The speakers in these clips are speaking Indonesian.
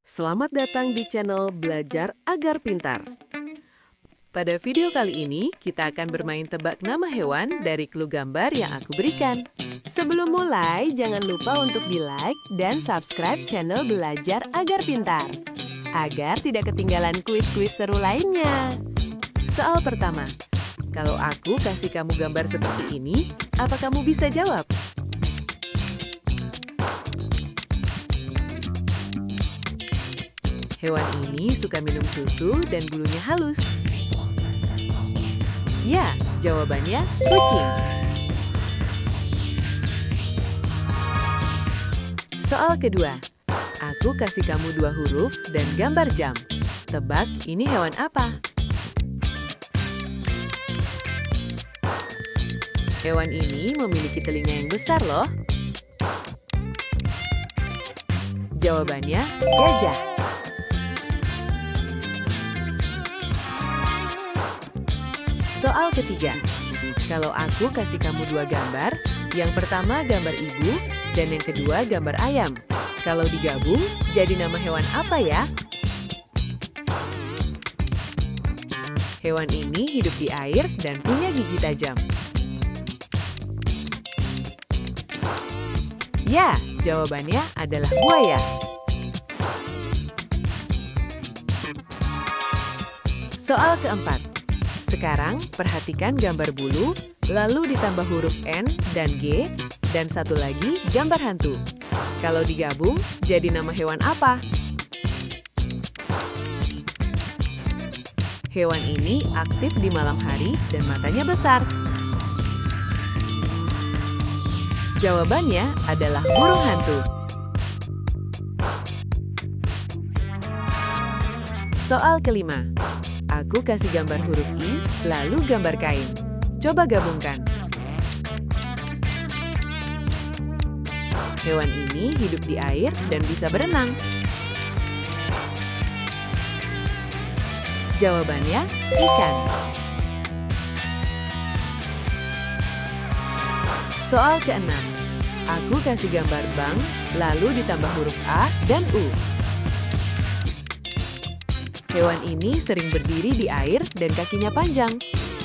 Selamat datang di channel Belajar Agar Pintar. Pada video kali ini, kita akan bermain tebak nama hewan dari clue gambar yang aku berikan. Sebelum mulai, jangan lupa untuk di-like dan subscribe channel Belajar Agar Pintar, agar tidak ketinggalan kuis-kuis seru lainnya. Soal pertama, kalau aku kasih kamu gambar seperti ini, apa kamu bisa jawab? Hewan ini suka minum susu dan bulunya halus. Ya, jawabannya kucing. Soal kedua, aku kasih kamu 2 huruf dan gambar jam. Tebak, ini hewan apa? Hewan ini memiliki telinga yang besar loh. Jawabannya gajah. Soal ketiga, kalau aku kasih kamu 2 gambar, yang pertama gambar ibu, dan yang kedua gambar ayam. Kalau digabung, jadi nama hewan apa ya? Hewan ini hidup di air dan punya gigi tajam. Ya, jawabannya adalah buaya. Soal keempat. Sekarang, perhatikan gambar bulu, lalu ditambah huruf N dan G, dan satu lagi gambar hantu. Kalau digabung, jadi nama hewan apa? Hewan ini aktif di malam hari dan matanya besar. Jawabannya adalah burung hantu. Soal kelima. Aku kasih gambar huruf I, lalu gambar kain. Coba gabungkan. Hewan ini hidup di air dan bisa berenang. Jawabannya ikan. Soal keenam. Aku kasih gambar bank, lalu ditambah huruf A dan U. Hewan ini sering berdiri di air dan kakinya panjang.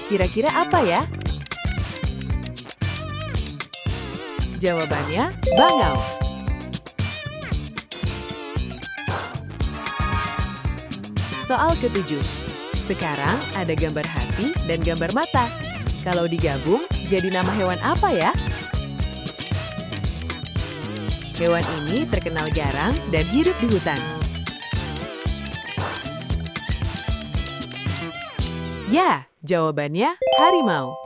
Kira-kira apa ya? Jawabannya bangau. Soal ketujuh. Sekarang ada gambar hati dan gambar mata. Kalau digabung, jadi nama hewan apa ya? Hewan ini terkenal garang dan hidup di hutan. Ya, jawabannya harimau.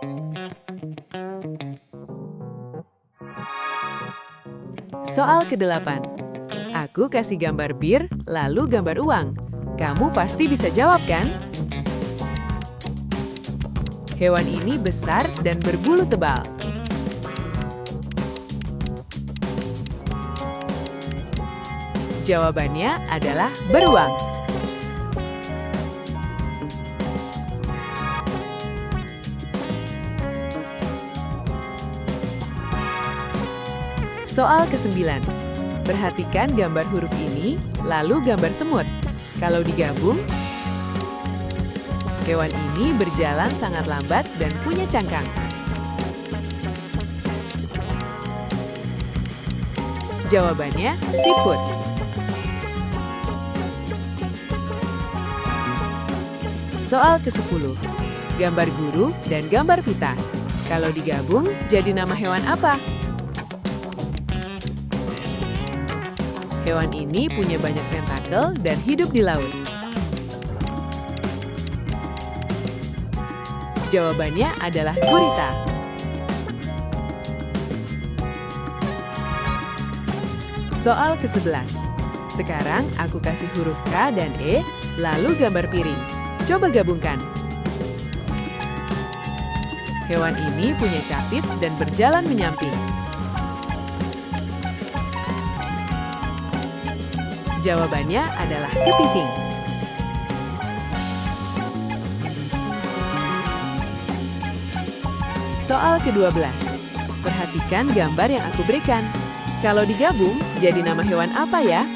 Soal ke-8. Aku kasih gambar bir, lalu gambar uang. Kamu pasti bisa jawab kan? Hewan ini besar dan berbulu tebal. Jawabannya adalah beruang. Soal ke-9. Perhatikan gambar huruf ini, lalu gambar semut. Kalau digabung, hewan ini berjalan sangat lambat dan punya cangkang. Jawabannya siput. Soal ke-10. Gambar guru dan gambar pita. Kalau digabung, jadi nama hewan apa? Hewan ini punya banyak tentakel dan hidup di laut. Jawabannya adalah gurita. Soal ke-11. Sekarang aku kasih huruf K dan E, lalu gambar piring. Coba gabungkan. Hewan ini punya capit dan berjalan menyamping. Jawabannya adalah kepiting. Soal ke-12. Perhatikan gambar yang aku berikan. Kalau digabung, jadi nama hewan apa ya?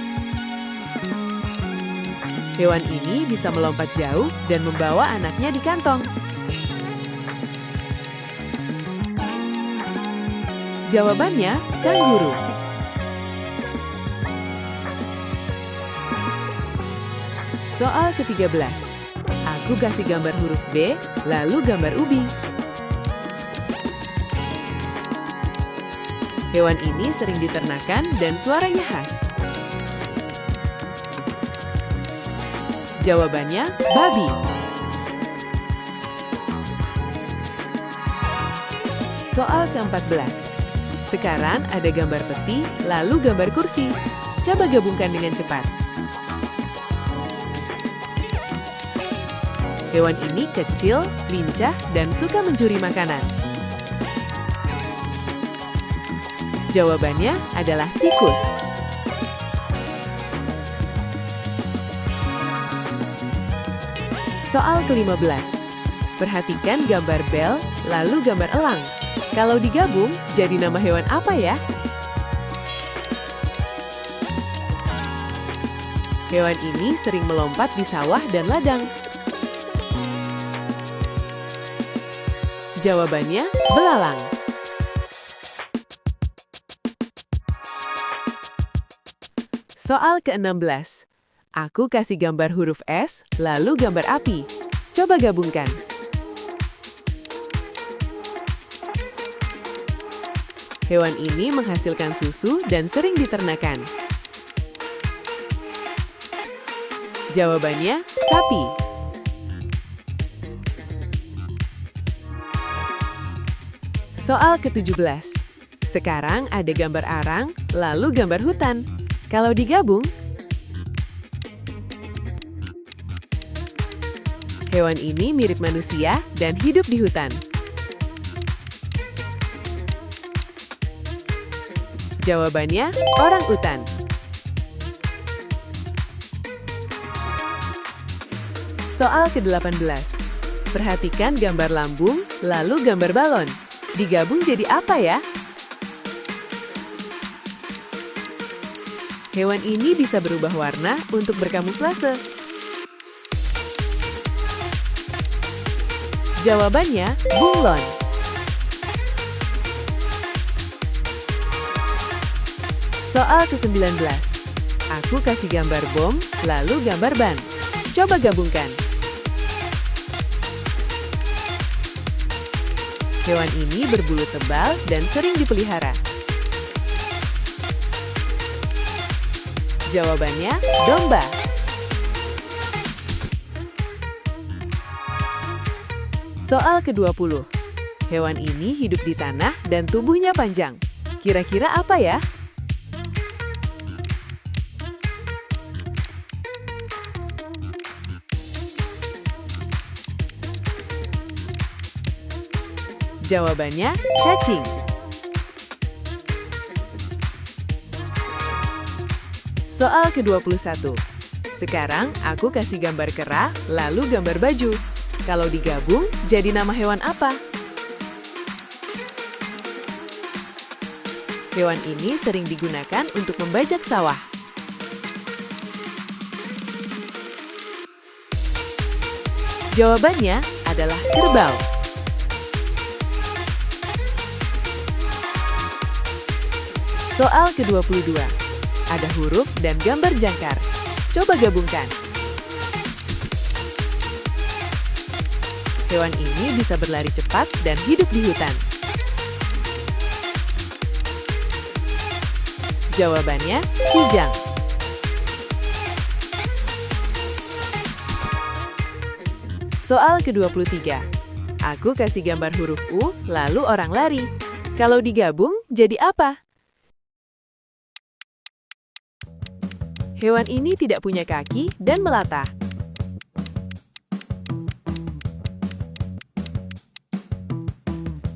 Hewan ini bisa melompat jauh dan membawa anaknya di kantong. Jawabannya, kanguru. Soal ke-13. Aku kasih gambar huruf B, lalu gambar ubi. Hewan ini sering diternakan dan suaranya khas. Jawabannya, babi. Soal ke-14. Sekarang ada gambar peti, lalu gambar kursi. Coba gabungkan dengan cepat. Hewan ini kecil, lincah, dan suka mencuri makanan. Jawabannya adalah tikus. Soal ke-15. Perhatikan gambar bel, lalu gambar elang. Kalau digabung, jadi nama hewan apa ya? Hewan ini sering melompat di sawah dan ladang. Jawabannya, belalang. Soal ke-16. Aku kasih gambar huruf S, lalu gambar api. Coba gabungkan. Hewan ini menghasilkan susu dan sering diternakan. Jawabannya, sapi. Soal ke-17. Sekarang ada gambar arang, lalu gambar hutan. Kalau digabung, hewan ini mirip manusia dan hidup di hutan. Jawabannya, orang-utan. Soal ke-18. Perhatikan gambar lambung, lalu gambar balon. Digabung jadi apa ya? Hewan ini bisa berubah warna untuk berkamuflase. Jawabannya, bunglon. Soal ke-19. Aku kasih gambar bom, lalu gambar ban. Coba gabungkan. Hewan ini berbulu tebal dan sering dipelihara. Jawabannya, domba. Soal ke-20. Hewan ini hidup di tanah dan tubuhnya panjang. Kira-kira apa ya? Jawabannya, cacing. Soal ke-21. Sekarang aku kasih gambar kera, lalu gambar baju. Kalau digabung, jadi nama hewan apa? Hewan ini sering digunakan untuk membajak sawah. Jawabannya adalah kerbau. Soal ke-22. Ada huruf dan gambar jangkar. Coba gabungkan. Hewan ini bisa berlari cepat dan hidup di hutan. Jawabannya, kijang. Soal ke-23. Aku kasih gambar huruf U, lalu orang lari. Kalau digabung, jadi apa? Hewan ini tidak punya kaki dan melata.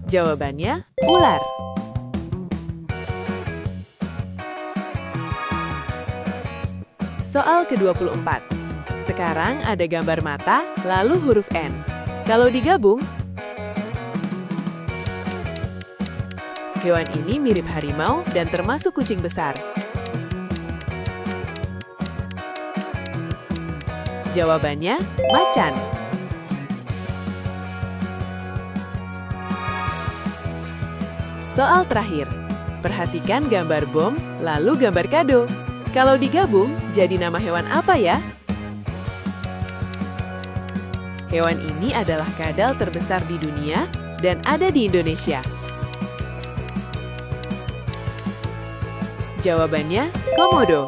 Jawabannya, ular. Soal ke-24. Sekarang ada gambar mata, lalu huruf N. Kalau digabung, hewan ini mirip harimau dan termasuk kucing besar. Jawabannya, macan. Soal terakhir. Perhatikan gambar bom, lalu gambar kado. Kalau digabung, jadi nama hewan apa ya? Hewan ini adalah kadal terbesar di dunia dan ada di Indonesia. Jawabannya, komodo.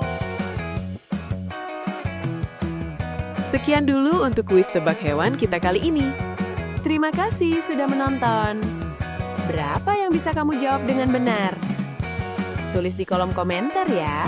Sekian dulu untuk kuis tebak hewan kita kali ini. Terima kasih sudah menonton. Berapa yang bisa kamu jawab dengan benar? Tulis di kolom komentar ya.